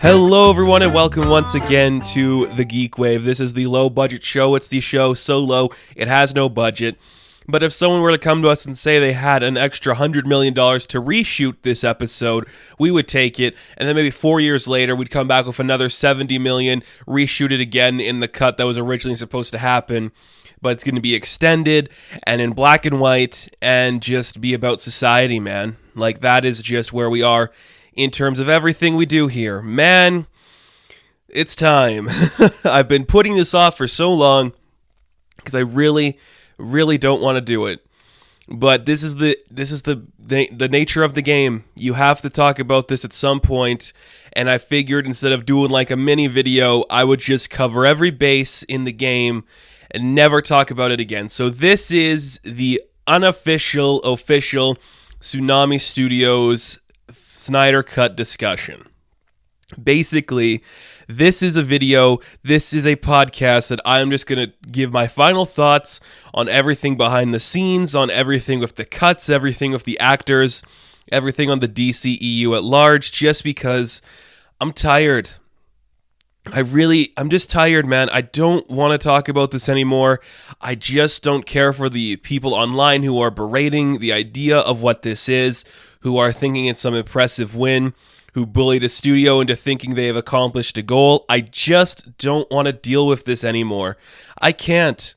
Hello everyone and welcome once again to the GeekWave. This is the low budget show. It's the show so low it has no budget. But if someone were to come to us and say they had an extra $100 million to reshoot this episode, we would take it. And then maybe 4 years later, we'd come back with another $70 million, reshoot it again in the cut that was originally supposed to happen. But it's going to be extended and in black and white and just be about society, man. Like, that is just where we are in terms of everything we do here. Man, it's time. I've been putting this off for so long because I really don't want to do it. But this is the nature of the game. You have to talk about this at some point, and I figured instead of doing like a mini video, I would just cover every base in the game and never talk about it again. So this is the official Tsunami Studios Snyder Cut discussion. Basically, this is a video, this is a podcast that I'm just going to give my final thoughts on everything behind the scenes, on everything with the cuts, everything with the actors, everything on the DCEU at large, just because I'm tired. I'm just tired, man. I don't want to talk about this anymore. I just don't care for the people online who are berating the idea of what this is, who are thinking it's some impressive win, who bullied a studio into thinking they have accomplished a goal. I just don't want to deal with this anymore. I can't.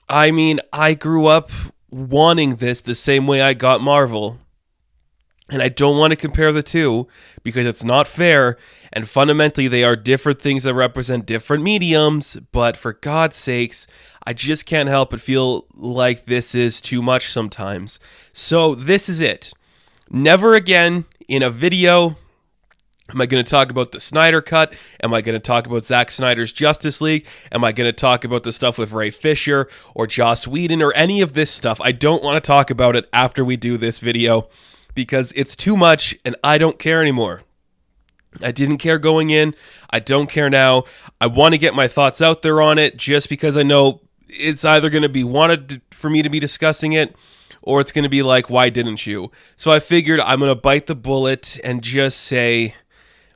I mean, I grew up wanting this the same way I got Marvel. And I don't want to compare the two because it's not fair. And fundamentally, they are different things that represent different mediums. But for God's sakes, I just can't help but feel like this is too much sometimes. So this is it. Never again in a video am I going to talk about the Snyder Cut. Am I going to talk about Zack Snyder's Justice League? Am I going to talk about the stuff with Ray Fisher or Joss Whedon or any of this stuff? I don't want to talk about it after we do this video because it's too much and I don't care anymore. I didn't care going in. I don't care now. I want to get my thoughts out there on it just because I know it's either going to be wanted for me to be discussing it or it's going to be like, why didn't you? So I figured I'm going to bite the bullet and just say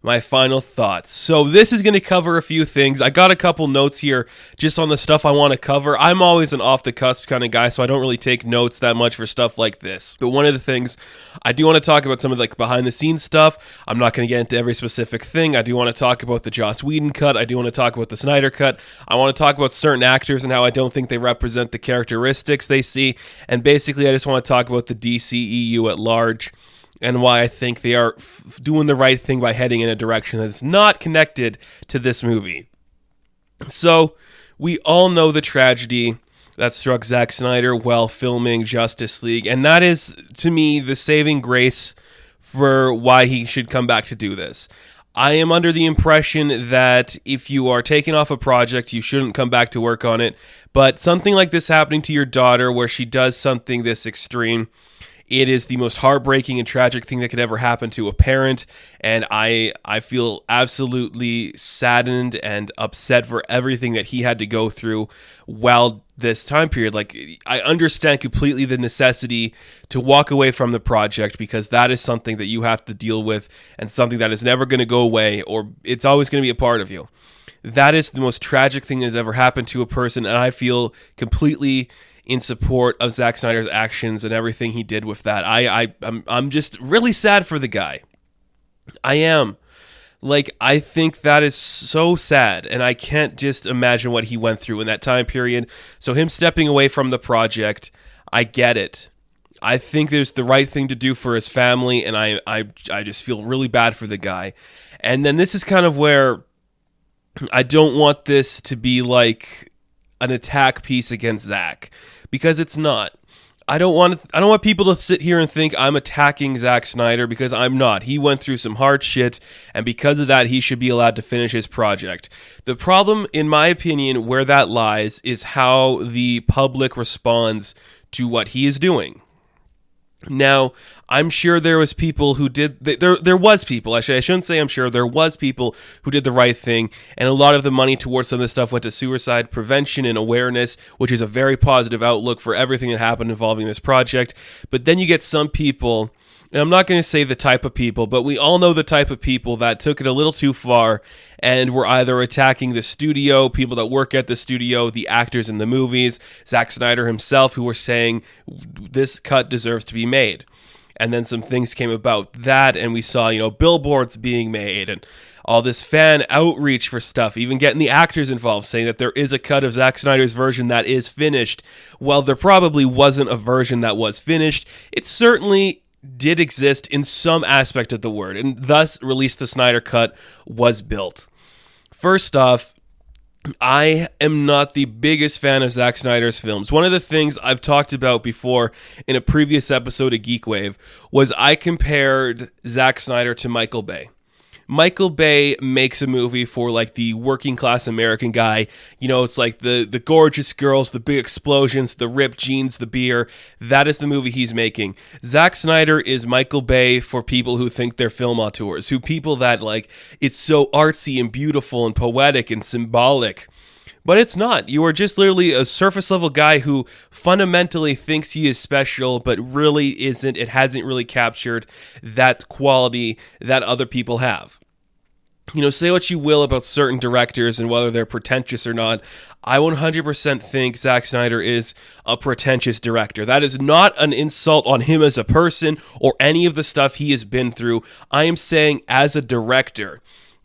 my final thoughts. So this is going to cover a few things. I got a couple notes here just on the stuff I want to cover. I'm always an off-the-cusp kind of guy, so I don't really take notes that much for stuff like this. But one of the things, I do want to talk about some of the behind-the-scenes stuff. I'm not going to get into every specific thing. I do want to talk about the Joss Whedon cut. I do want to talk about the Snyder cut. I want to talk about certain actors and how I don't think they represent the characteristics they see. And basically, I just want to talk about the DCEU at large and why I think they are doing the right thing by heading in a direction that is not connected to this movie. So, we all know the tragedy that struck Zack Snyder while filming Justice League, and that is, to me, the saving grace for why he should come back to do this. I am under the impression that if you are taking off a project, you shouldn't come back to work on it, but something like this happening to your daughter where she does something this extreme, it is the most heartbreaking and tragic thing that could ever happen to a parent, and I feel absolutely saddened and upset for everything that he had to go through while this time period. Like, I understand completely the necessity to walk away from the project because that is something that you have to deal with and something that is never going to go away, or it's always going to be a part of you. That is the most tragic thing that has ever happened to a person, and I feel completely in support of Zack Snyder's actions and everything he did with that. I'm just really sad for the guy. I am. Like, I think that is so sad, and I can't just imagine what he went through in that time period. So him stepping away from the project, I get it. I think there's the right thing to do for his family, and I just feel really bad for the guy. And then this is kind of where I don't want this to be like an attack piece against Zack, because it's not. I don't want people to sit here and think I'm attacking Zack Snyder, because I'm not. He went through some hard shit, and because of that, he should be allowed to finish his project. The problem, in my opinion, where that lies is how the public responds to what he is doing. Now, I'm sure there was people who did, there was people, actually, I shouldn't say I'm sure, there was people who did the right thing, and a lot of the money towards some of this stuff went to suicide prevention and awareness, which is a very positive outlook for everything that happened involving this project. But then you get some people, And I'm not going to say the type of people, but we all know the type of people that took it a little too far and were either attacking the studio, people that work at the studio, the actors in the movies, Zack Snyder himself, who were saying this cut deserves to be made. And then some things came about that, and we saw, billboards being made and all this fan outreach for stuff, even getting the actors involved, saying that there is a cut of Zack Snyder's version that is finished. Well, there probably wasn't a version that was finished. It certainly did exist in some aspect of the word, and thus Release the Snyder Cut was built. First off, I am not the biggest fan of Zack Snyder's films. One of the things I've talked about before in a previous episode of GeekWave was I compared Zack Snyder to Michael Bay. Michael Bay makes a movie for like the working class American guy. It's like the gorgeous girls, the big explosions, the ripped jeans, the beer. That is the movie he's making. Zack Snyder is Michael Bay for people who think they're film auteurs, who people that like it's so artsy and beautiful and poetic and symbolic. But it's not. You are just literally a surface level guy who fundamentally thinks he is special, but really isn't. It hasn't really captured that quality that other people have. Say what you will about certain directors and whether they're pretentious or not. I 100% think Zack Snyder is a pretentious director. That is not an insult on him as a person or any of the stuff he has been through. I am saying as a director,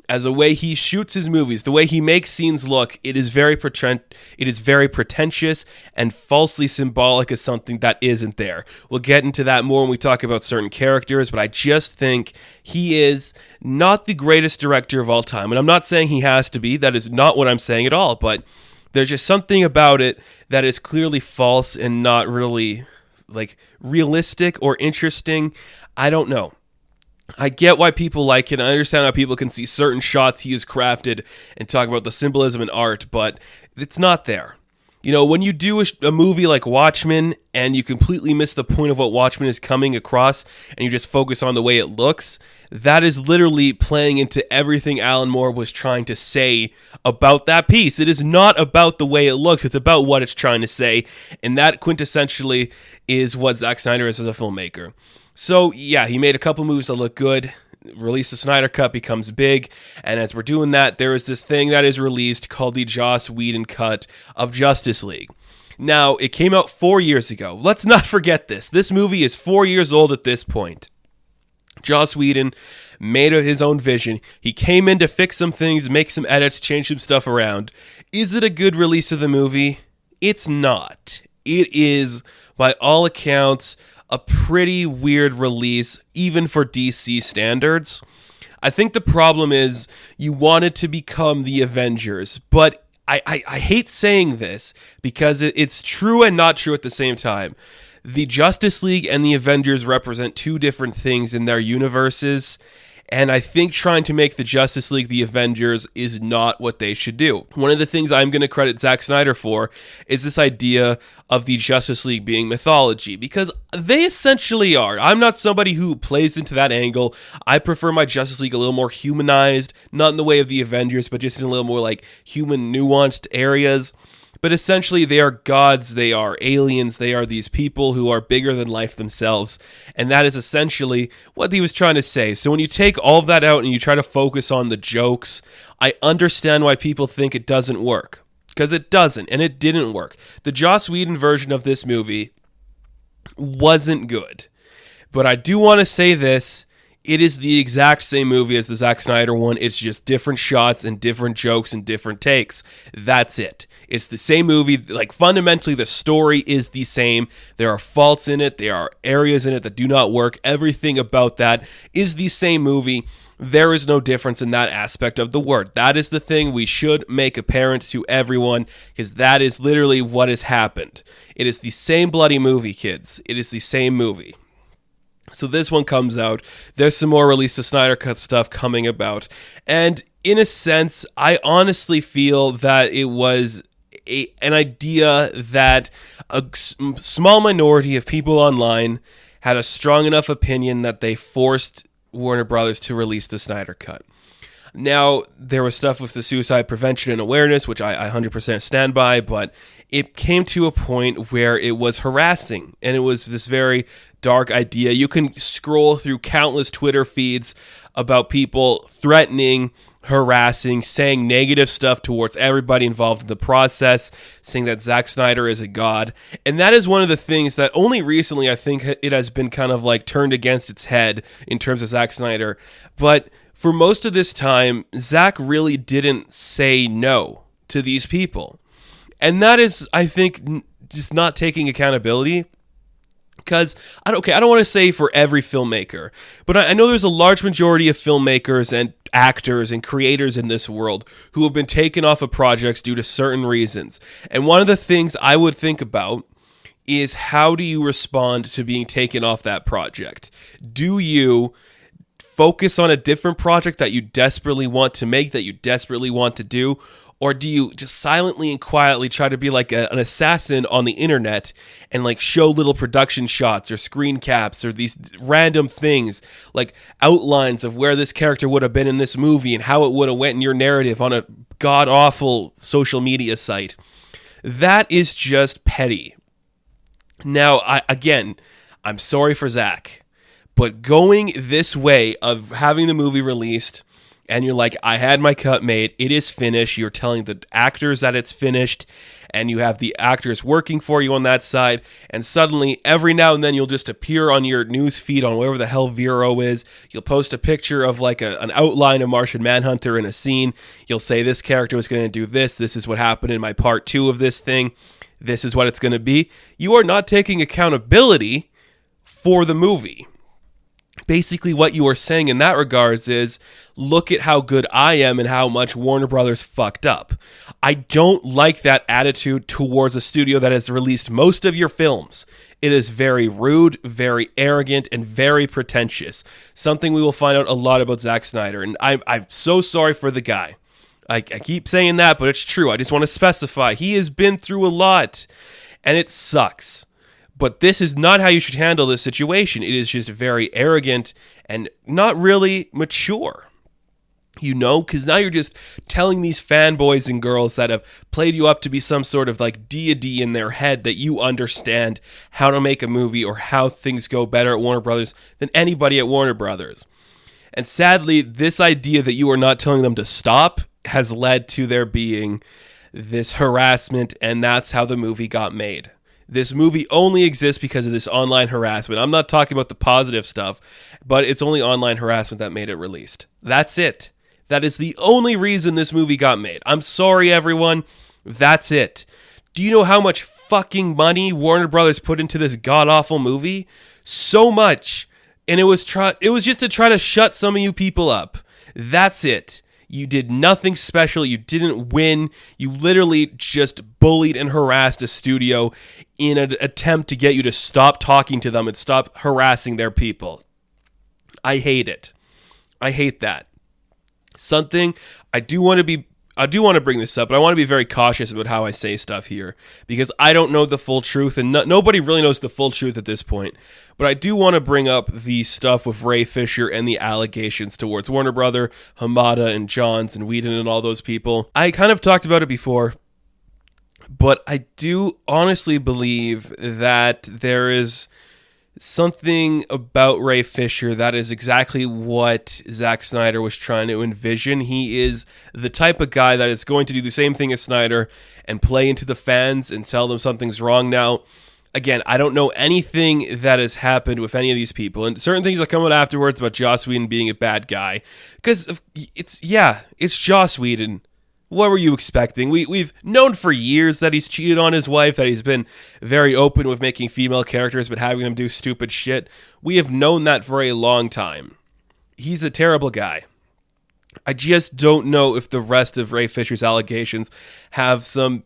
as a way he shoots his movies, the way he makes scenes look, it is very pretentious and falsely symbolic as something that isn't there. We'll get into that more when we talk about certain characters, but I just think he is not the greatest director of all time. And I'm not saying he has to be. That is not what I'm saying at all. But there's just something about it that is clearly false and not really like realistic or interesting. I don't know. I get why people like it. I understand how people can see certain shots he has crafted and talk about the symbolism in art, but it's not there. When you do a movie like Watchmen and you completely miss the point of what Watchmen is coming across and you just focus on the way it looks, that is literally playing into everything Alan Moore was trying to say about that piece. It is not about the way it looks. It's about what it's trying to say, and that quintessentially is what Zack Snyder is as a filmmaker. So, yeah, he made a couple movies that look good. Release the Snyder Cut becomes big. And as we're doing that, there is this thing that is released called the Joss Whedon cut of Justice League. Now, it came out 4 years ago. Let's not forget this. This movie is 4 years old at this point. Joss Whedon made his own vision. He came in to fix some things, make some edits, change some stuff around. Is it a good release of the movie? It's not. It is, by all accounts, a pretty weird release, even for DC standards. I think the problem is you want it to become the Avengers, but I hate saying this because it's true and not true at the same time. The Justice League and the Avengers represent two different things in their universes, and I think trying to make the Justice League the Avengers is not what they should do. One of the things I'm going to credit Zack Snyder for is this idea of the Justice League being mythology, because they essentially are. I'm not somebody who plays into that angle. I prefer my Justice League a little more humanized, not in the way of the Avengers, but just in a little more like human nuanced areas. But essentially, they are gods, they are aliens, they are these people who are bigger than life themselves. And that is essentially what he was trying to say. So when you take all of that out and you try to focus on the jokes, I understand why people think it doesn't work. Because it doesn't, and it didn't work. The Joss Whedon version of this movie wasn't good. But I do want to say this. It is the exact same movie as the Zack Snyder one. It's just different shots and different jokes and different takes. That's it. It's the same movie. Like, fundamentally, the story is the same. There are faults in it. There are areas in it that do not work. Everything about that is the same movie. There is no difference in that aspect of the word. That is the thing we should make apparent to everyone, because that is literally what has happened. It is the same bloody movie, kids. It is the same movie. So this one comes out. There's some more Release the Snyder Cut stuff coming about. And in a sense, I honestly feel that it was an idea that a small minority of people online had a strong enough opinion that they forced Warner Brothers to release the Snyder Cut. Now, there was stuff with the suicide prevention and awareness, which I 100% stand by, but it came to a point where it was harassing, and it was this very dark idea. You can scroll through countless Twitter feeds about people threatening, harassing, saying negative stuff towards everybody involved in the process, saying that Zack Snyder is a god. And that is one of the things that only recently I think it has been kind of like turned against its head in terms of Zack Snyder. But for most of this time, Zack really didn't say no to these people. And that is, I think, just not taking accountability. Because, I don't want to say for every filmmaker, but I know there's a large majority of filmmakers and actors and creators in this world who have been taken off of projects due to certain reasons. And one of the things I would think about is, how do you respond to being taken off that project? Do you focus on a different project that you desperately want to make, that you desperately want to do? Or do you just silently and quietly try to be like an assassin on the internet and like show little production shots or screen caps or these random things, like outlines of where this character would have been in this movie and how it would have went in your narrative on a god-awful social media site? That is just petty. Now, I'm sorry for Zack, but going this way of having the movie released, and you're like, I had my cut made, it is finished, you're telling the actors that it's finished, and you have the actors working for you on that side, and suddenly, every now and then, you'll just appear on your news feed on whatever the hell Vero is, you'll post a picture of like an outline of Martian Manhunter in a scene, you'll say, this character was going to do this is what happened in my part 2 of this thing, this is what it's going to be. You are not taking accountability for the movie. Basically, what you are saying in that regards is, look at how good I am and how much Warner Brothers fucked up. I don't like that attitude towards a studio that has released most of your films. It is very rude, very arrogant, and very pretentious. Something we will find out a lot about Zack Snyder. And I'm so sorry for the guy. I keep saying that, but it's true. I just want to specify. He has been through a lot, and it sucks. But this is not how you should handle this situation. It is just very arrogant and not really mature. You know, because now you're just telling these fanboys and girls that have played you up to be some sort of like deity in their head that you understand how to make a movie or how things go better at Warner Brothers than anybody at Warner Brothers. And sadly, this idea that you are not telling them to stop has led to there being this harassment, and that's how the movie got made. This movie only exists because of this online harassment. I'm not talking about the positive stuff, but it's only online harassment that made it released. That's it. That is the only reason this movie got made. I'm sorry, everyone. That's it. Do you know how much fucking money Warner Brothers put into this god-awful movie? So much. And it was just to try to shut some of you people up. That's it. You did nothing special. You didn't win. You literally just bullied and harassed a studio in an attempt to get you to stop talking to them and stop harassing their people. I hate it. I hate that. Something I do want to bring this up, but I want to be very cautious about how I say stuff here, because I don't know the full truth, and nobody really knows the full truth at this point. But I do want to bring up the stuff with Ray Fisher and the allegations towards Warner Brother, Hamada, and Johns, and Whedon, and all those people. I kind of talked about it before, but I do honestly believe that there is something about Ray Fisher that is exactly what Zack Snyder was trying to envision. He is the type of guy that is going to do the same thing as Snyder and play into the fans and tell them something's wrong. Now, again, I don't know anything that has happened with any of these people, and certain things that come out afterwards about Joss Whedon being a bad guy, because it's Joss Whedon. What were you expecting? We've known for years that he's cheated on his wife, that he's been very open with making female characters but having them do stupid shit. We have known that for a long time. He's a terrible guy. I just don't know if the rest of Ray Fisher's allegations have some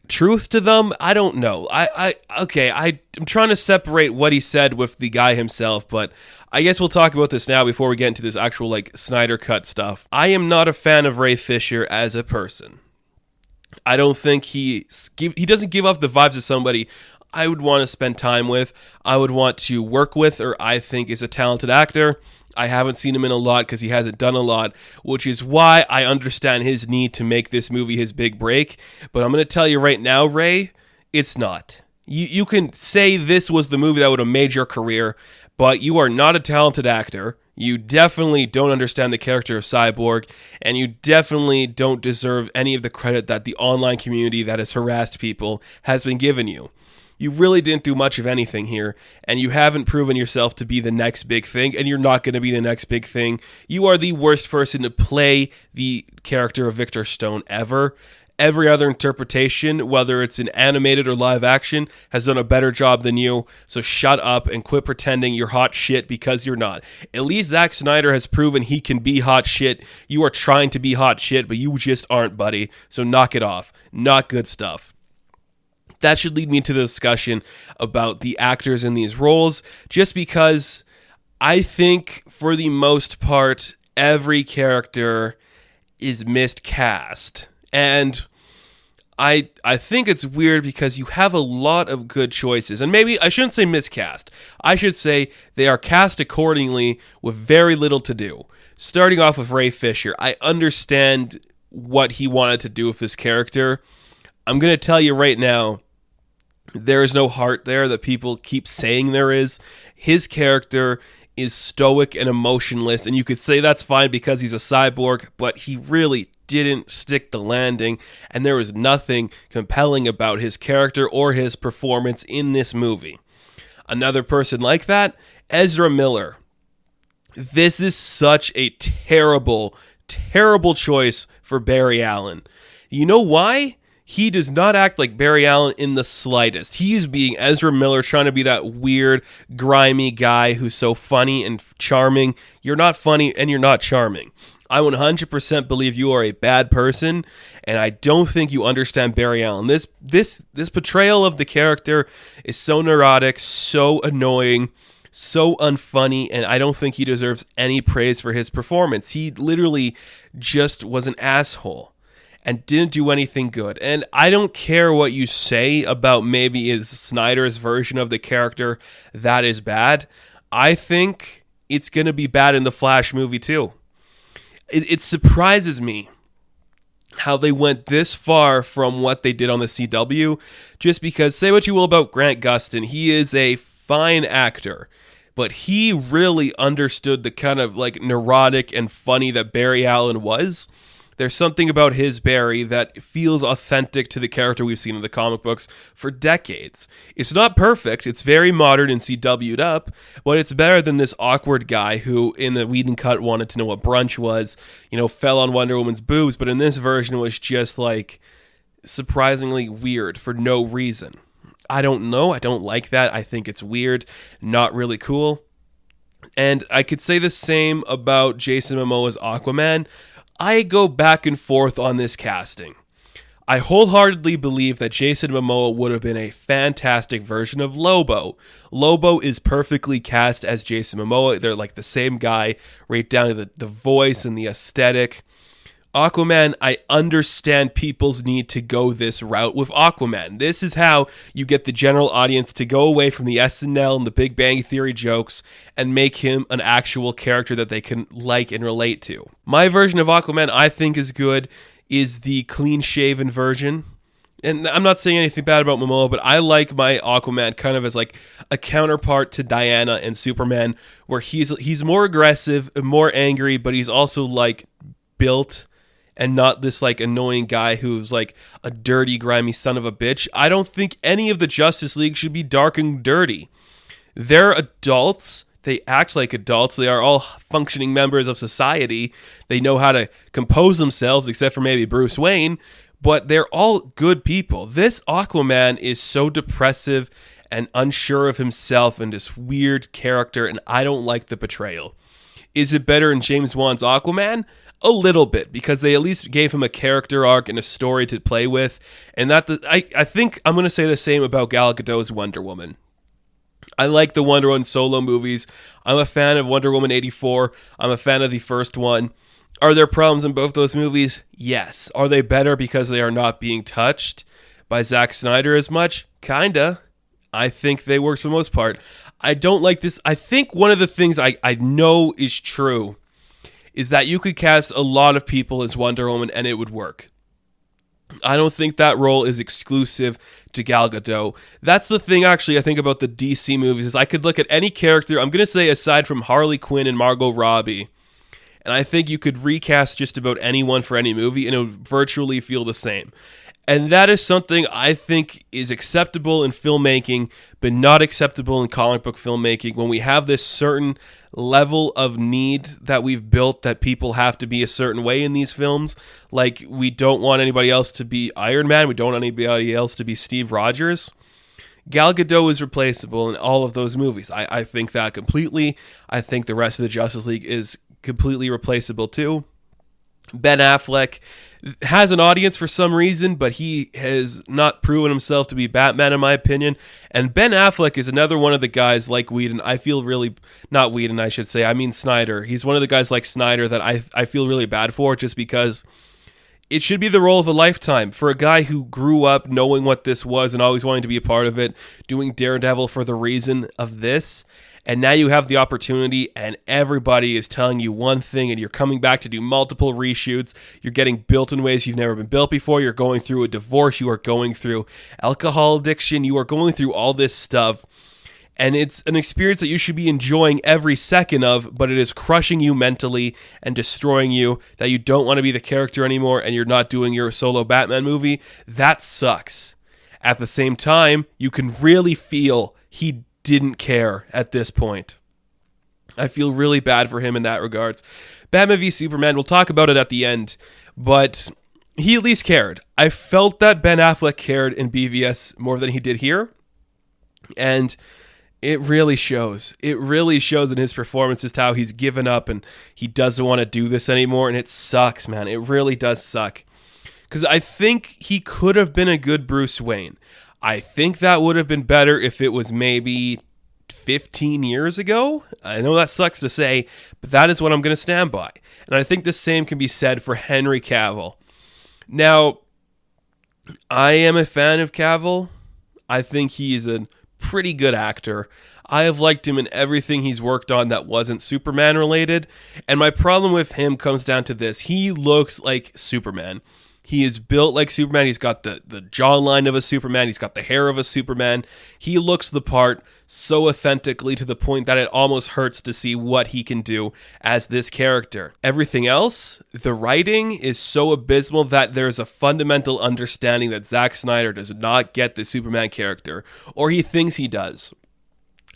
truth to them. I don't know. I'm trying to separate what he said with the guy himself, but I guess we'll talk about this now before we get into this actual like Snyder Cut stuff. I am not a fan of Ray Fisher as a person. I don't think he doesn't give off the vibes of somebody I would want to spend time with, I would want to work with, or I think is a talented actor. I haven't seen him in a lot because he hasn't done a lot, which is why I understand his need to make this movie his big break. But I'm going to tell you right now, Ray, it's not. You can say this was the movie that would have made your career, but you are not a talented actor. You definitely don't understand the character of Cyborg, and you definitely don't deserve any of the credit that the online community that has harassed people has been given you. You really didn't do much of anything here, and you haven't proven yourself to be the next big thing, and you're not going to be the next big thing. You are the worst person to play the character of Victor Stone ever. Every other interpretation, whether it's in animated or live action, has done a better job than you. So shut up and quit pretending you're hot shit because you're not. At least Zack Snyder has proven he can be hot shit. You are trying to be hot shit, but you just aren't, buddy. So knock it off. Not good stuff. That should lead me to the discussion about the actors in these roles, just because I think, for the most part, every character is miscast. And I think it's weird because you have a lot of good choices. And maybe I shouldn't say miscast. I should say they are cast accordingly with very little to do. Starting off with Ray Fisher, I understand what he wanted to do with his character. I'm going to tell you right now, there is no heart there that people keep saying there is. His character is stoic and emotionless, and you could say that's fine because he's a cyborg, but he really didn't stick the landing, and there was nothing compelling about his character or his performance in this movie. Another person like that, Ezra Miller. This is such a terrible, terrible choice for Barry Allen. You know why? He does not act like Barry Allen in the slightest. He is being Ezra Miller, trying to be that weird, grimy guy who's so funny and charming. You're not funny and you're not charming. I 100% believe you are a bad person, and I don't think you understand Barry Allen. This portrayal of the character is so neurotic, so annoying, so unfunny, and I don't think he deserves any praise for his performance. He literally just was an asshole and didn't do anything good. And I don't care what you say about maybe is Snyder's version of the character that is bad. I think it's going to be bad in the Flash movie too. It surprises me how they went this far from what they did on the CW, just because, say what you will about Grant Gustin, he is a fine actor, but he really understood the kind of like neurotic and funny that Barry Allen was. There's something about his Barry that feels authentic to the character we've seen in the comic books for decades. It's not perfect, it's very modern and CW'd up, but it's better than this awkward guy who, in the Whedon cut, wanted to know what brunch was, fell on Wonder Woman's boobs, but in this version was just like surprisingly weird for no reason. I don't know, I don't like that, I think it's weird, not really cool. And I could say the same about Jason Momoa's Aquaman. I go back and forth on this casting. I wholeheartedly believe that Jason Momoa would have been a fantastic version of Lobo. Lobo is perfectly cast as Jason Momoa. They're like the same guy, right down to the voice and the aesthetic. Aquaman, I understand people's need to go this route with Aquaman. This is how you get the general audience to go away from the SNL and the Big Bang Theory jokes and make him an actual character that they can like and relate to. My version of Aquaman I think is good is the clean-shaven version. And I'm not saying anything bad about Momoa, but I like my Aquaman kind of as like a counterpart to Diana and Superman, where he's more aggressive and more angry, but he's also like built and not this like annoying guy who's like a dirty, grimy son of a bitch. I don't think any of the Justice League should be dark and dirty. They're adults. They act like adults. They are all functioning members of society. They know how to compose themselves, except for maybe Bruce Wayne, but they're all good people. This Aquaman is so depressive and unsure of himself and this weird character, and I don't like the portrayal. Is it better in James Wan's Aquaman? A little bit, because they at least gave him a character arc and a story to play with. And I think I'm going to say the same about Gal Gadot's Wonder Woman. I like the Wonder Woman solo movies. I'm a fan of Wonder Woman 84. I'm a fan of the first one. Are there problems in both those movies? Yes. Are they better because they are not being touched by Zack Snyder as much? Kinda. I think they work for the most part. I don't like this. I think one of the things I know is true is that you could cast a lot of people as Wonder Woman and it would work. I don't think that role is exclusive to Gal Gadot. That's the thing, actually, I think about the DC movies, is I could look at any character, I'm going to say aside from Harley Quinn and Margot Robbie, and I think you could recast just about anyone for any movie and it would virtually feel the same. And that is something I think is acceptable in filmmaking, but not acceptable in comic book filmmaking when we have this certain level of need that we've built that people have to be a certain way in these films. Like, we don't want anybody else to be Iron Man. We don't want anybody else to be Steve Rogers. Gal Gadot is replaceable in all of those movies. I think that completely. I think the rest of the Justice League is completely replaceable too. Ben Affleck has an audience for some reason, but he has not proven himself to be Batman, in my opinion. And Ben Affleck is another one of the guys like Whedon. I feel really, not Whedon, I should say. I mean Snyder. He's one of the guys like Snyder that I feel really bad for, just because it should be the role of a lifetime for a guy who grew up knowing what this was and always wanting to be a part of it, doing Daredevil for the reason of this. And now you have the opportunity and everybody is telling you one thing and you're coming back to do multiple reshoots. You're getting built in ways you've never been built before. You're going through a divorce. You are going through alcohol addiction. You are going through all this stuff. And it's an experience that you should be enjoying every second of, but it is crushing you mentally and destroying you, that you don't want to be the character anymore and you're not doing your solo Batman movie. That sucks. At the same time, you can really feel he didn't care at this point. I feel really bad for him in that regards. Batman v Superman, we'll talk about it at the end, but he at least cared. I felt that Ben Affleck cared in BVS more than he did here, and it really shows. It really shows in his performance just how he's given up and he doesn't want to do this anymore, and it sucks, man. It really does suck. Because I think he could have been a good Bruce Wayne. I think that would have been better if it was maybe 15 years ago. I know that sucks to say, but that is what I'm going to stand by. And I think the same can be said for Henry Cavill. Now, I am a fan of Cavill. I think he is a pretty good actor. I have liked him in everything he's worked on that wasn't Superman related. And my problem with him comes down to this. He looks like Superman. He is built like Superman. He's got the jawline of a Superman. He's got the hair of a Superman. He looks the part so authentically to the point that it almost hurts to see what he can do as this character. Everything else, the writing is so abysmal that there's a fundamental understanding that Zack Snyder does not get the Superman character, or he thinks he does.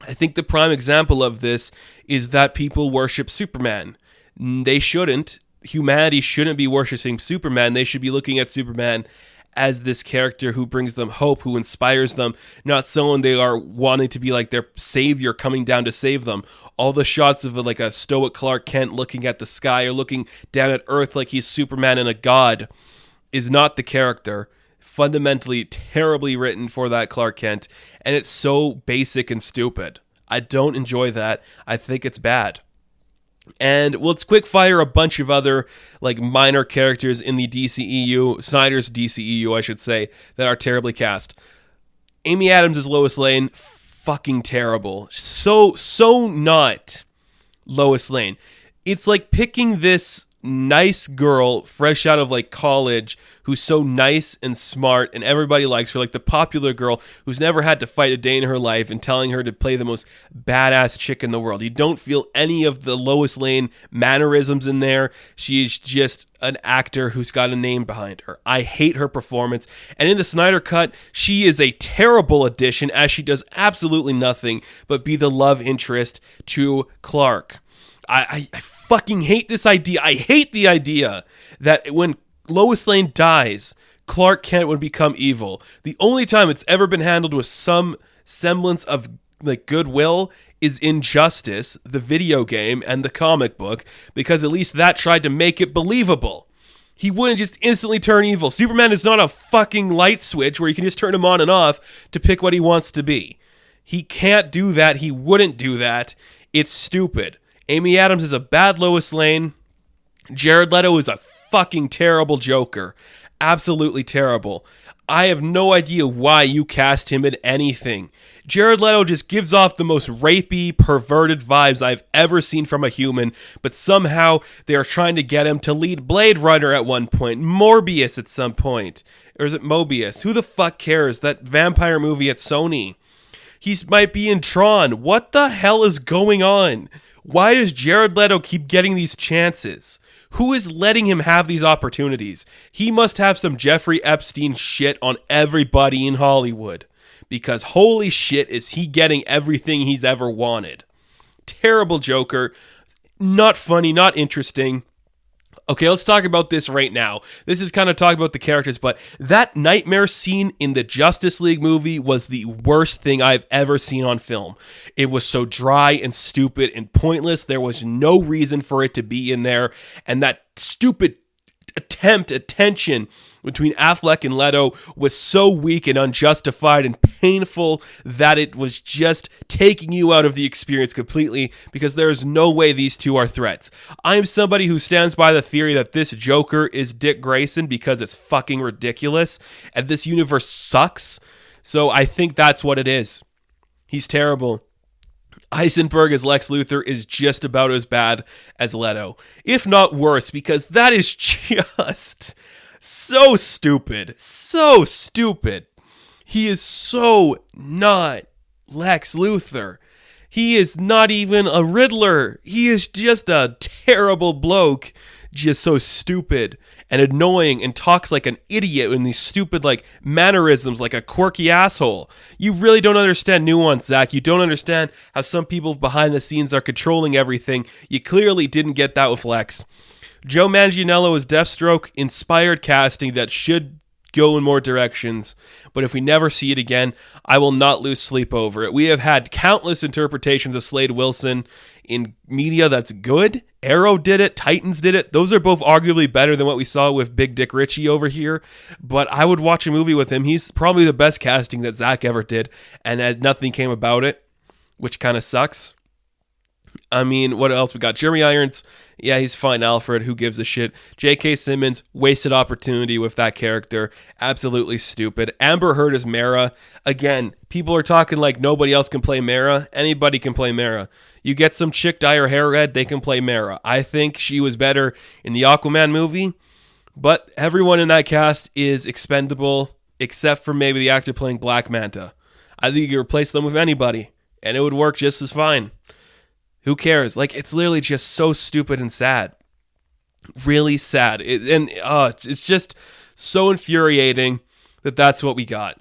I think the prime example of this is that people worship Superman. They shouldn't. Humanity shouldn't be worshiping Superman. They should be looking at Superman as this character who brings them hope, who inspires them, not someone they are wanting to be like their savior coming down to save them. All the shots of like a stoic Clark Kent looking at the sky or looking down at Earth like he's Superman and a god is not the character. Fundamentally terribly written for that Clark Kent, and it's so basic and stupid. I don't enjoy that. I think it's bad. And let's quick fire a bunch of other like minor characters in the DCEU, Snyder's DCEU, I should say, that are terribly cast. Amy Adams as Lois Lane, fucking terrible. So not Lois Lane. It's like picking this nice girl fresh out of like college who's so nice and smart and everybody likes her, like the popular girl who's never had to fight a day in her life, and telling her to play the most badass chick in the world. You don't feel any of the Lois Lane mannerisms in there. She's just an actor who's got a name behind her. I hate her performance, and in the Snyder Cut, she is a terrible addition, as she does absolutely nothing but be the love interest to Clark. I fucking hate this idea. I hate the idea that when Lois Lane dies, Clark Kent would become evil. The only time it's ever been handled with some semblance of like goodwill is Injustice, the video game, and the comic book, because at least that tried to make it believable. He wouldn't just instantly turn evil. Superman is not a fucking light switch where you can just turn him on and off to pick what he wants to be. He can't do that. He wouldn't do that. It's stupid. Amy Adams is a bad Lois Lane. Jared Leto is a fucking terrible Joker. Absolutely terrible. I have no idea why you cast him in anything. Jared Leto just gives off the most rapey, perverted vibes I've ever seen from a human, but somehow they are trying to get him to lead Blade Runner at one point, Morbius at some point. Or is it Mobius? Who the fuck cares? That vampire movie at Sony. He might be in Tron. What the hell is going on? Why does Jared Leto keep getting these chances? Who is letting him have these opportunities? He must have some Jeffrey Epstein shit on everybody in Hollywood. Because holy shit is he getting everything he's ever wanted. Terrible Joker. Not funny, not interesting. Okay, let's talk about this right now. This is kind of talking about the characters, but that nightmare scene in the Justice League movie was the worst thing I've ever seen on film. It was so dry and stupid and pointless. There was no reason for it to be in there. And that stupid tension between Affleck and Leto was so weak and unjustified and painful that it was just taking you out of the experience completely, because there is no way these two are threats. I am somebody who stands by the theory that this Joker is Dick Grayson because it's fucking ridiculous and this universe sucks. So I think that's what it is. He's terrible. Heisenberg as Lex Luthor is just about as bad as Leto, if not worse, because that is just so stupid. So stupid. He is so not Lex Luthor. He is not even a Riddler. He is just a terrible bloke, just so stupid and annoying and talks like an idiot in these stupid mannerisms like a quirky asshole. You really don't understand nuance, Zach. You don't understand how some people behind the scenes are controlling everything. You clearly didn't get that with Lex. Joe Manganiello as Deathstroke, inspired casting that should go in more directions, but if we never see it again, I will not lose sleep over it. We have had countless interpretations of Slade Wilson in media that's good. Arrow did it, Titans did it. Those are both arguably better than what we saw with Big Dick Ritchie over here, but I would watch a movie with him. He's probably the best casting that Zach ever did, and nothing came about it, which kind of sucks. I mean, what else we got? Jeremy Irons, yeah, he's fine. Alfred, who gives a shit? J.K. Simmons, wasted opportunity with that character. Absolutely stupid. Amber Heard as Mara. Again, people are talking like nobody else can play Mara. Anybody can play Mara. You get some chick, dye her hair red, they can play Mara. I think she was better in the Aquaman movie, but everyone in that cast is expendable, except for maybe the actor playing Black Manta. I think you could replace them with anybody, and it would work just as fine. Who cares? It's literally just so stupid and sad. Really sad. It's just so infuriating that that's what we got.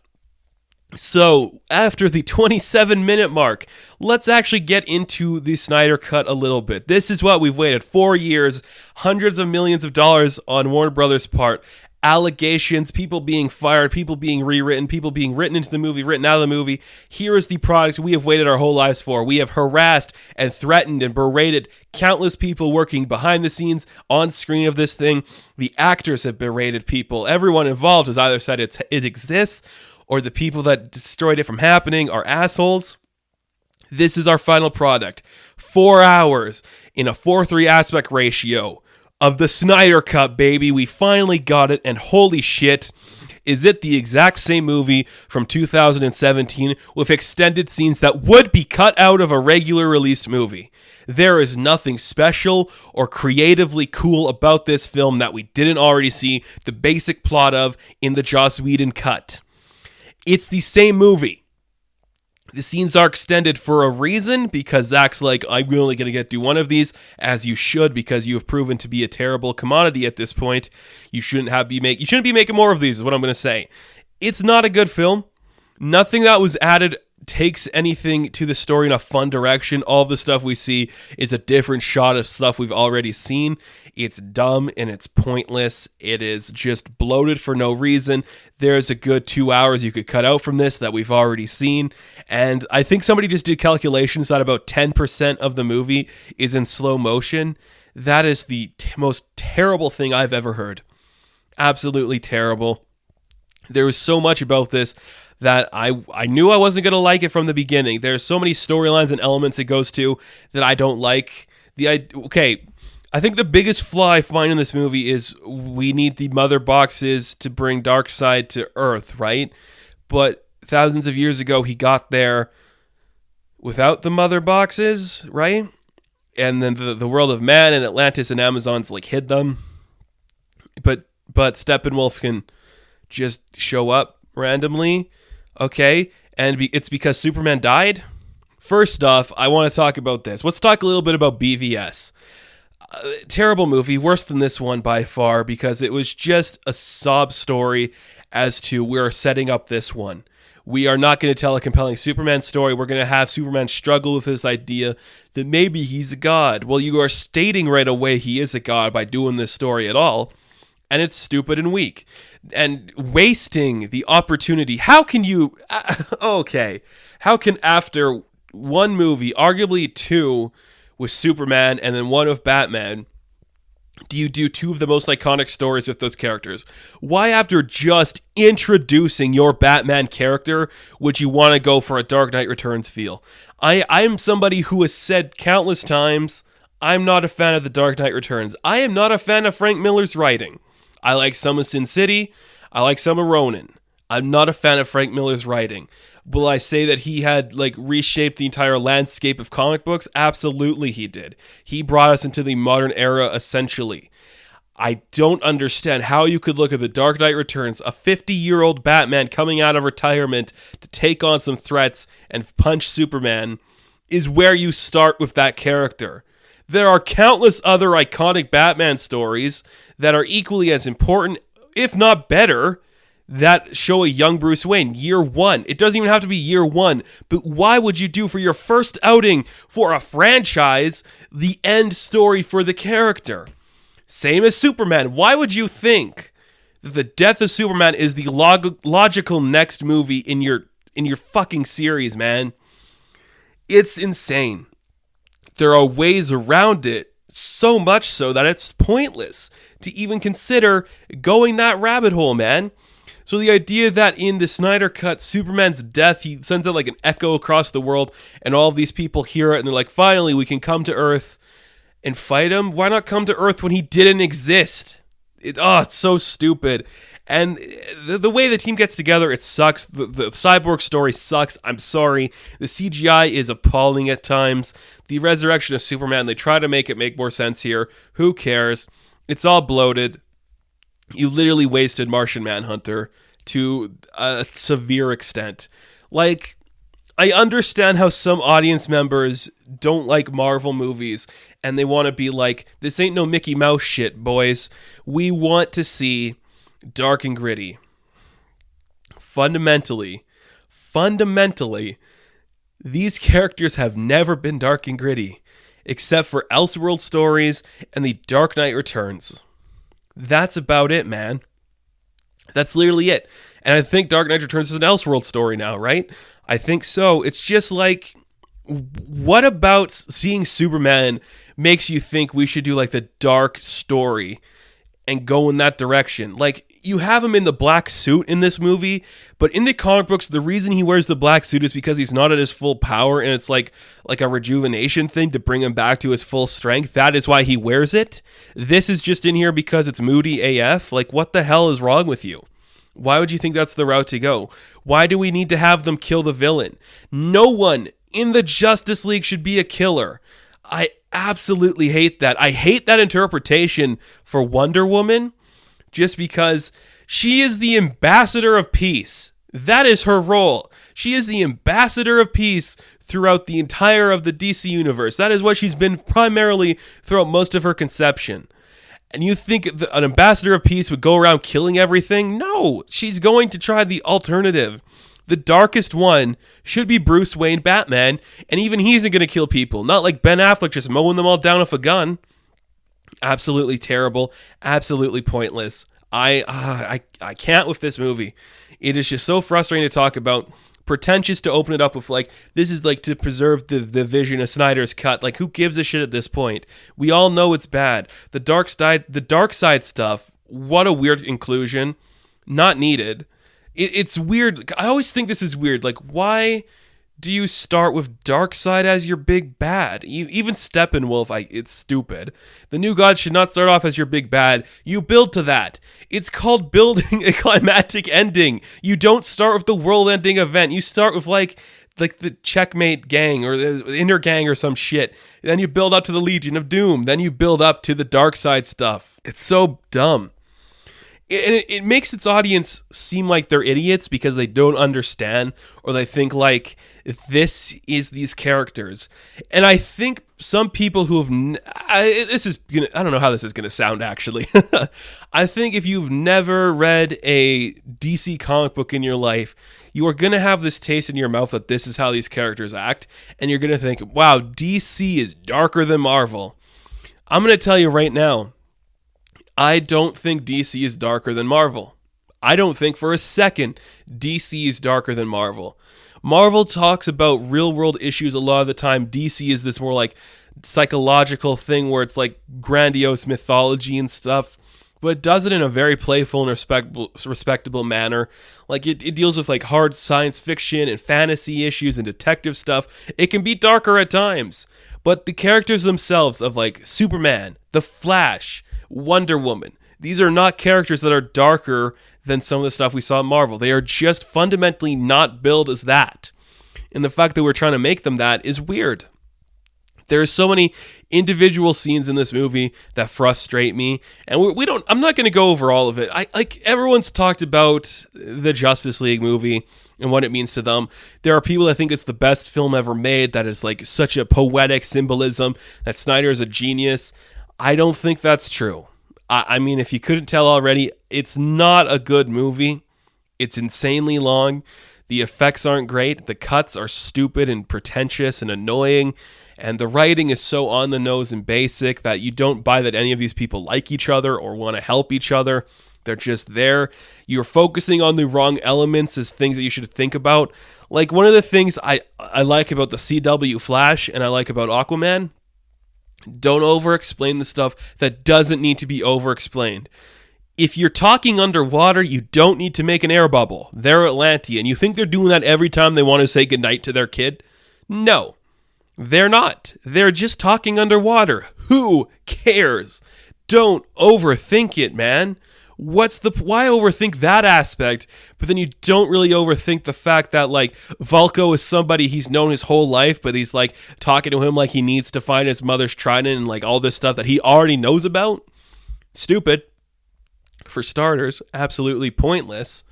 So, after the 27-minute mark, let's actually get into the Snyder Cut a little bit. This is what we've waited 4 years, hundreds of millions of dollars on Warner Brothers' part, allegations, people being fired, people being rewritten, people being written into the movie, written out of the movie. Here is the product we have waited our whole lives for. We have harassed and threatened and berated countless people working behind the scenes on screen of this thing. The actors have berated people. Everyone involved has either said it exists or the people that destroyed it from happening are assholes. This is our final product. 4 hours in a 4:3 aspect ratio of the Snyder Cut, baby. We finally got it, and holy shit, is it the exact same movie from 2017 with extended scenes that would be cut out of a regular released movie. There is nothing special or creatively cool about this film that we didn't already see the basic plot of in the Joss Whedon cut. It's the same movie. The scenes are extended for a reason, because Zach's like, I'm only going to get through one of these, as you should, because you have proven to be a terrible commodity at this point. You shouldn't be making more of these, is what I'm going to say. It's not a good film. Nothing that was added takes anything to the story in a fun direction. All of the stuff we see is a different shot of stuff we've already seen. It's dumb and it's pointless. It is just bloated for no reason. There's a good 2 hours you could cut out from this that we've already seen. And I think somebody just did calculations that about 10% of the movie is in slow motion. That is the most terrible thing I've ever heard. Absolutely terrible. There was so much about this that I knew I wasn't going to like it from the beginning. There's so many storylines and elements it goes to that I don't like. I think the biggest flaw I find in this movie is we need the mother boxes to bring Darkseid to Earth, right? But thousands of years ago, he got there without the mother boxes, right? And then the world of man and Atlantis and Amazons like hid them. But Steppenwolf can just show up randomly, okay? And it's because Superman died? First off, I want to talk about this. Let's talk a little bit about BVS. Terrible movie, worse than this one by far, because it was just a sob story as to we're setting up this one. We are not going to tell a compelling Superman story. We're going to have Superman struggle with this idea that maybe he's a god. Well, you are stating right away he is a god by doing this story at all, and it's stupid and weak. And wasting the opportunity. How can you... okay. How can after one movie, arguably two, with Superman and then one of Batman, do you do two of the most iconic stories with those characters? Why, after just introducing your Batman character, would you want to go for a Dark Knight Returns feel? I'm somebody who has said countless times, I'm not a fan of the Dark Knight Returns. I am not a fan of Frank Miller's writing. I like some of Sin City. I like some of Ronin. I'm not a fan of Frank Miller's writing. Will I say that he had reshaped the entire landscape of comic books? Absolutely he did. He brought us into the modern era essentially. I don't understand how you could look at The Dark Knight Returns, a 50-year-old Batman coming out of retirement to take on some threats and punch Superman, is where you start with that character. There are countless other iconic Batman stories that are equally as important, if not better, that show a young Bruce Wayne, year one. It doesn't even have to be year one, but why would you do for your first outing for a franchise the end story for the character? Same as Superman. Why would you think that the death of Superman is the logical next movie in your fucking series, man? It's insane. There are ways around it, so much so that it's pointless to even consider going that rabbit hole, man. So the idea that in the Snyder Cut, Superman's death, he sends out like an echo across the world, and all of these people hear it, and they're like, finally, we can come to Earth and fight him? Why not come to Earth when he didn't exist? It's so stupid. And the way the team gets together, it sucks. The Cyborg story sucks. I'm sorry. The CGI is appalling at times. The resurrection of Superman, they try to make it make more sense here. Who cares? It's all bloated. You literally wasted Martian Manhunter to a severe extent. I understand how some audience members don't like Marvel movies and they want to be like, this ain't no Mickey Mouse shit, boys. We want to see dark and gritty. Fundamentally, these characters have never been dark and gritty, except for Elseworld stories and The Dark Knight Returns. That's about it, man. That's literally it. And I think Dark Knight Returns is an Elseworld story now, right? I think so. It's just like, what about seeing Superman makes you think we should do the dark story and go in that direction? You have him in the black suit in this movie, but in the comic books, the reason he wears the black suit is because he's not at his full power, and it's like a rejuvenation thing to bring him back to his full strength. That is why he wears it. This is just in here because it's moody AF. What the hell is wrong with you? Why would you think that's the route to go? Why do we need to have them kill the villain? No one in the Justice League should be a killer. I absolutely hate that. I hate that interpretation for Wonder Woman, just because she is the ambassador of peace. That is her role. She is the ambassador of peace throughout the entire of the DC universe. That is what she's been primarily throughout most of her conception. And you think an ambassador of peace would go around killing everything? No, she's going to try the alternative. The darkest one should be Bruce Wayne Batman, and even he isn't going to kill people. Not like Ben Affleck just mowing them all down with a gun. Absolutely terrible. Absolutely pointless. I can't with this movie. It is just so frustrating to talk about. Pretentious to open it up with this is to preserve the vision of Snyder's cut. Who gives a shit at this point? We all know it's bad. The dark side stuff, what a weird inclusion. Not needed. It's weird. I always think this is weird. Why Do you start with Darkseid as your big bad? Even Steppenwolf, it's stupid. The New Gods should not start off as your big bad. You build to that. It's called building a climactic ending. You don't start with the world-ending event. You start with like the Checkmate gang or the Inner Gang or some shit. Then you build up to the Legion of Doom. Then you build up to the Darkseid stuff. It's so dumb. It makes its audience seem like they're idiots because they don't understand, or they think like this is these characters. And I think some people who have I don't know how this is gonna sound actually. I think if you've never read a DC comic book in your life, you are gonna have this taste in your mouth that this is how these characters act, and you're gonna think, wow, DC is darker than Marvel. I'm gonna tell you right now, I don't think DC is darker than Marvel. I don't think for a second DC is darker than Marvel. Marvel talks about real world issues a lot of the time. DC is this more like psychological thing where it's like grandiose mythology and stuff, but it does it in a very playful and respectable manner. Like it deals with like hard science fiction and fantasy issues and detective stuff. It can be darker at times, but the characters themselves of like Superman, The Flash, Wonder Woman, these are not characters that are darker than some of the stuff we saw in Marvel. They are just fundamentally not billed as that. And the fact that we're trying to make them that is weird. There are so many individual scenes in this movie that frustrate me, and I'm not going to go over all of it. Everyone's talked about the Justice League movie and what it means to them. There are people that think it's the best film ever made, that is like such a poetic symbolism, that Snyder is a genius. I don't think that's true. I mean, if you couldn't tell already, it's not a good movie. It's insanely long. The effects aren't great. The cuts are stupid and pretentious and annoying. And the writing is so on the nose and basic that you don't buy that any of these people like each other or want to help each other. They're just there. You're focusing on the wrong elements as things that you should think about. Like one of the things I like about the CW Flash and I like about Aquaman, don't over-explain the stuff that doesn't need to be over-explained. If you're talking underwater, you don't need to make an air bubble. They're Atlantean. You think they're doing that every time they want to say goodnight to their kid? No, they're not. They're just talking underwater. Who cares? Don't overthink it, man. Why overthink that aspect, but then you don't really overthink the fact that, like, Vulko is somebody he's known his whole life, but he's, like, talking to him like he needs to find his mother's trident and, like, all this stuff that he already knows about? Stupid. For starters, absolutely pointless.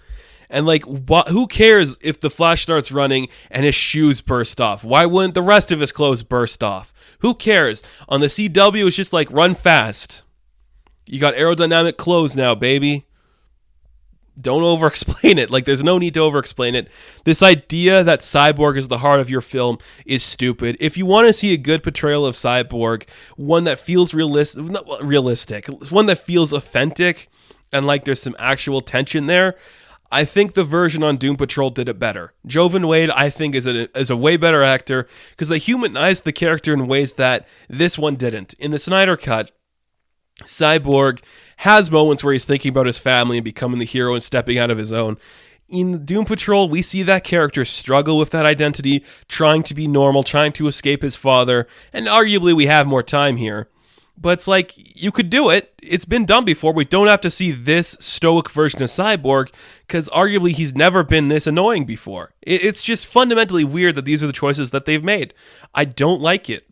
And, like, who cares if the Flash starts running and his shoes burst off? Why wouldn't the rest of his clothes burst off? Who cares? On the CW, it's just like, run fast. You got aerodynamic clothes now, baby. Don't over-explain it. Like, there's no need to over-explain it. This idea that Cyborg is the heart of your film is stupid. If you want to see a good portrayal of Cyborg, one that feels realistic, one that feels authentic, and like there's some actual tension there, I think the version on Doom Patrol did it better. Jovan Wade, I think, is a way better actor because they humanized the character in ways that this one didn't. In the Snyder Cut, Cyborg has moments where he's thinking about his family and becoming the hero and stepping out of his own. In Doom Patrol, we see that character struggle with that identity, trying to be normal, trying to escape his father, and arguably we have more time here. But it's like, you could do it. It's been done before. We don't have to see this stoic version of Cyborg, because arguably he's never been this annoying before. It's just fundamentally weird that these are the choices that they've made. I don't like it.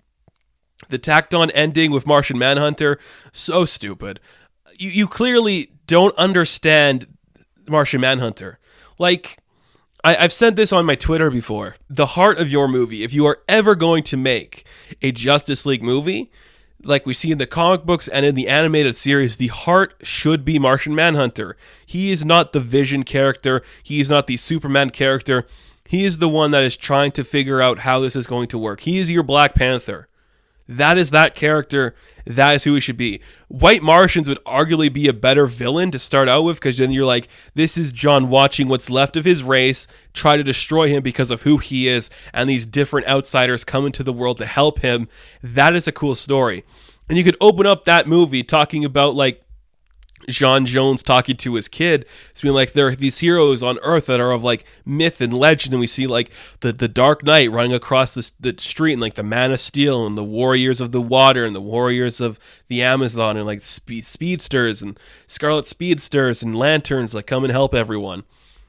The tacked-on ending with Martian Manhunter, so stupid. You clearly don't understand Martian Manhunter. Like, I've said this on my Twitter before. The heart of your movie, if you are ever going to make a Justice League movie, like we see in the comic books and in the animated series, the heart should be Martian Manhunter. He is not the Vision character. He is not the Superman character. He is the one that is trying to figure out how this is going to work. He is your Black Panther. That is that character. That is who he should be. White Martians would arguably be a better villain to start out with, because then you're like, this is John watching what's left of his race try to destroy him because of who he is, and these different outsiders come into the world to help him. That is a cool story. And you could open up that movie talking about, like, John Jones talking to his kid. It's being like, there are these heroes on Earth that are of like myth and legend, and we see like the Dark Knight running across the street, and like the Man of Steel and the Warriors of the Water and the Warriors of the Amazon, and like speedsters and Scarlet Speedsters and lanterns like come and help everyone.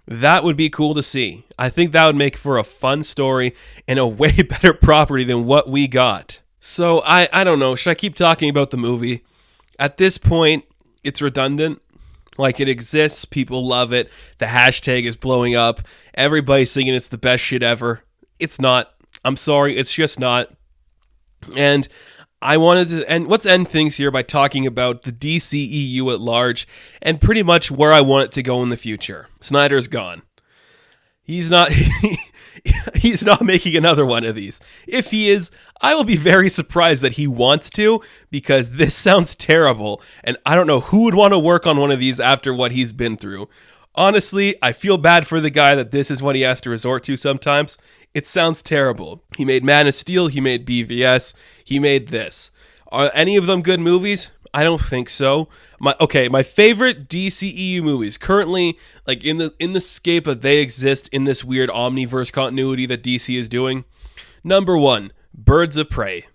That would be cool to see. I think that would make for a fun story and a way better property than what we got. So I don't know. Should I keep talking about the movie? At this point, it's redundant. Like, it exists. People love it. The hashtag is blowing up. Everybody's singing it's the best shit ever. It's not. I'm sorry. It's just not. And I wanted to let's end things here by talking about the DCEU at large and pretty much where I want it to go in the future. Snyder's gone. He's not he's not making another one of these. If he is, I will be very surprised that he wants to, because this sounds terrible and I don't know who would want to work on one of these after what he's been through. Honestly, I feel bad for the guy that this is what he has to resort to sometimes. It sounds terrible. He made Man of Steel, he made BVS, he made this. Are any of them good movies? I don't think so. My favorite DCEU movies currently, like in the scape that they exist in this weird omniverse continuity that DC is doing. Number 1, Birds of Prey.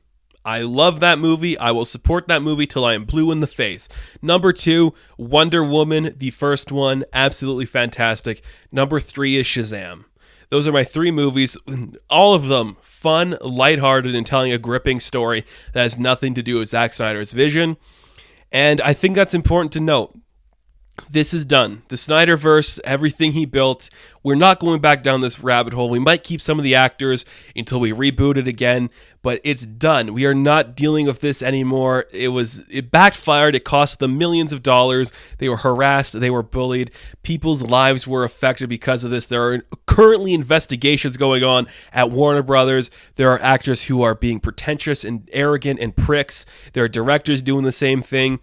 I love that movie. I will support that movie till I am blue in the face. Number 2, Wonder Woman, the first one, absolutely fantastic. Number 3 is Shazam. Those are my 3 movies, all of them fun, lighthearted, and telling a gripping story that has nothing to do with Zack Snyder's vision. And I think that's important to note. This is done. The Snyderverse, everything he built, we're not going back down this rabbit hole. We might keep some of the actors until we reboot it again, but it's done. We are not dealing with this anymore. It backfired. It cost them millions of dollars. They were harassed. They were bullied. People's lives were affected because of this. There are currently investigations going on at Warner Brothers. There are actors who are being pretentious and arrogant and pricks. There are directors doing the same thing.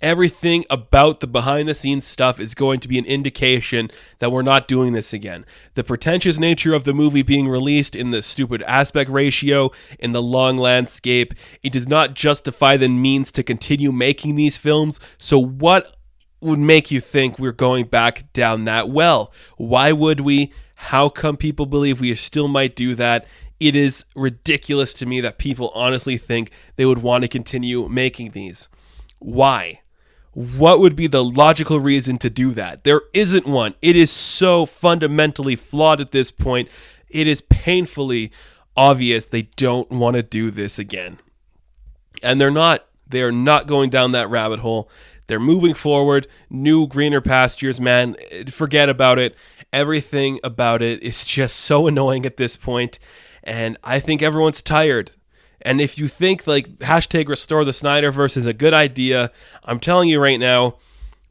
Everything about the behind-the-scenes stuff is going to be an indication that we're not doing this again. The pretentious nature of the movie being released in the stupid aspect ratio, in the long landscape, it does not justify the means to continue making these films. So what would make you think we're going back down that well? Why would we? How come people believe we still might do that? It is ridiculous to me that people honestly think they would want to continue making these. Why? What would be the logical reason to do that? There isn't one. It is so fundamentally flawed at this point. It is painfully obvious they don't want to do this again. And they're not. They are not going down that rabbit hole. They're moving forward. New, greener pastures, man. Forget about it. Everything about it is just so annoying at this point. And I think everyone's tired. And if you think like hashtag restore the Snyderverse is a good idea, I'm telling you right now,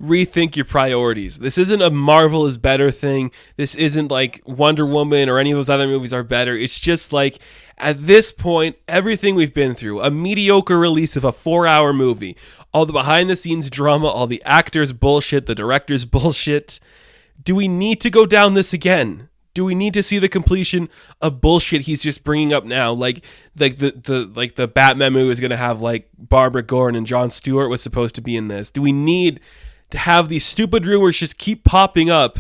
rethink your priorities. This isn't a Marvel is better thing. This isn't like Wonder Woman or any of those other movies are better. It's just like at this point, everything we've been through, a mediocre release of a 4-hour movie, all the behind the scenes drama, all the actors bullshit, the directors bullshit. Do we need to go down this again? Do we need to see the completion of bullshit he's just bringing up now? Like the Batman movie is going to have like Barbara Gordon and Jon Stewart was supposed to be in this. Do we need to have these stupid rumors just keep popping up?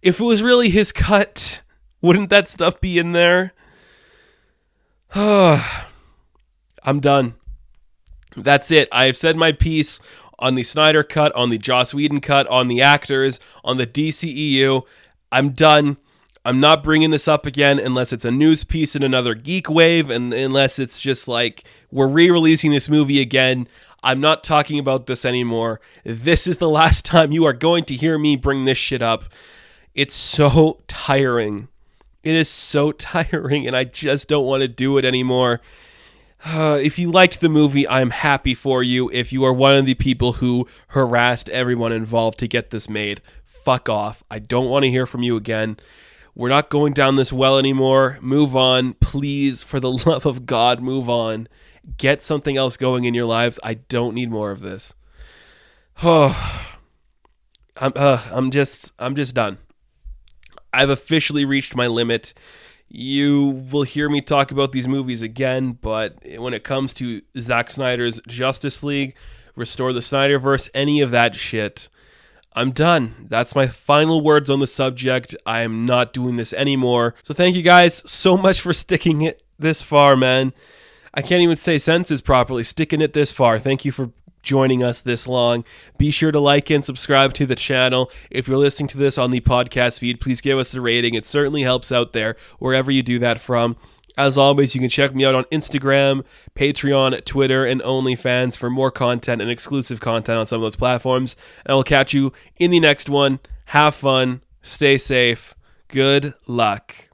If it was really his cut, wouldn't that stuff be in there? I'm done. That's it. I have said my piece on the Snyder cut, on the Joss Whedon cut, on the actors, on the DCEU. I'm done. I'm not bringing this up again unless it's a news piece in another GeekWave, and unless it's just like we're re-releasing this movie again. I'm not talking about this anymore. This is the last time you are going to hear me bring this shit up. It's so tiring. It is so tiring, and I just don't want to do it anymore. If you liked the movie, I'm happy for you. If you are one of the people who harassed everyone involved to get this made, fuck off. I don't want to hear from you again. We're not going down this well anymore. Move on. Please, for the love of God, move on. Get something else going in your lives. I don't need more of this. Oh, I'm just done. I've officially reached my limit. You will hear me talk about these movies again, but when it comes to Zack Snyder's Justice League restore the Snyderverse, any of that shit. I'm done. That's my final words on the subject. I am not doing this anymore. So thank you guys so much for sticking it this far, man. I can't even say sentences properly. Sticking it this far. Thank you for joining us this long. Be sure to like and subscribe to the channel. If you're listening to this on the podcast feed, please give us a rating. It certainly helps out there, wherever you do that from. As always, you can check me out on Instagram, Patreon, Twitter, and OnlyFans for more content and exclusive content on some of those platforms. And I will catch you in the next one. Have fun. Stay safe. Good luck.